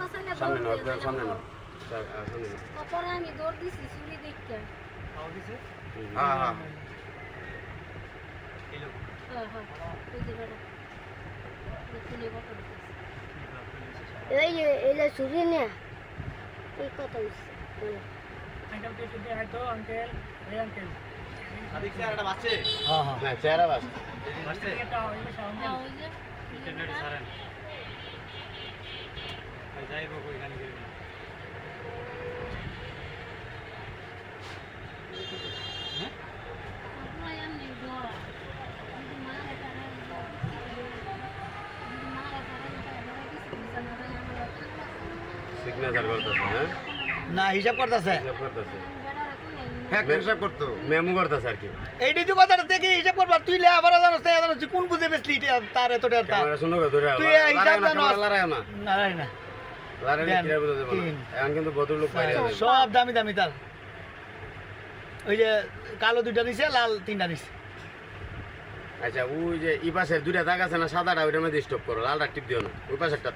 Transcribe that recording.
সামনে নাও, একদম সামনে নাও। সামনে নাও। তারপরে আমি দৌড় দিছি চুরি দেখতে। হ্যাঁ হ্যাঁ হ্যাঁ হ্যাঁ ওই যে বেটা দেখুন এই কথা বলতেছে এই যে এলে চুরি না এই কথা হচ্ছে বলো আঙ্কেল কে দিতে হয়তো আঙ্কেল এই আঙ্কেল আদিক চেহারাটা বাঁচছে হ্যাঁ হ্যাঁ হ্যাঁ চেহারা বাস বাঁচছে এটা হইলো সামনে হ্যাঁ ওই যে ইন্টারনেট সারেন যাইব কইখানে গেলে আপনারা এমনি দৌড়া যদি মারা তারা যদি মারা তারা ধরে কিছু বুঝা না যায় আমরা সিগনেচার করতেছে হ্যাঁ না হিসাব করতেছে হিসাব করতেছে বেটারা কোনে হ্যাঁ হিসাব করতো মেমো করতেছে আর কি এইটাই তো কথাটা থেকে হিসাব করবা তুই লে আবার জানোস তাই জানোস কোন বুঝে বেসলি তার এতটা তার ক্যামেরা শুনো গো ধরে তুই হিসাব জানোস লড়াই না না না লড়াই কি বুঝতে দেব না এখন কিন্তু ভদ্রলোক বাইরে আছে সব দামি দামি তার ওই যে কালো দুইটা নিছে লাল তিনটা নিছে আচ্ছা ওই যে এই পাশের দুইটা দাগ আছে না সাদাটা ওইটার মধ্যে স্টপ করো লালটা টিপ দিও না ওই পাশেরটা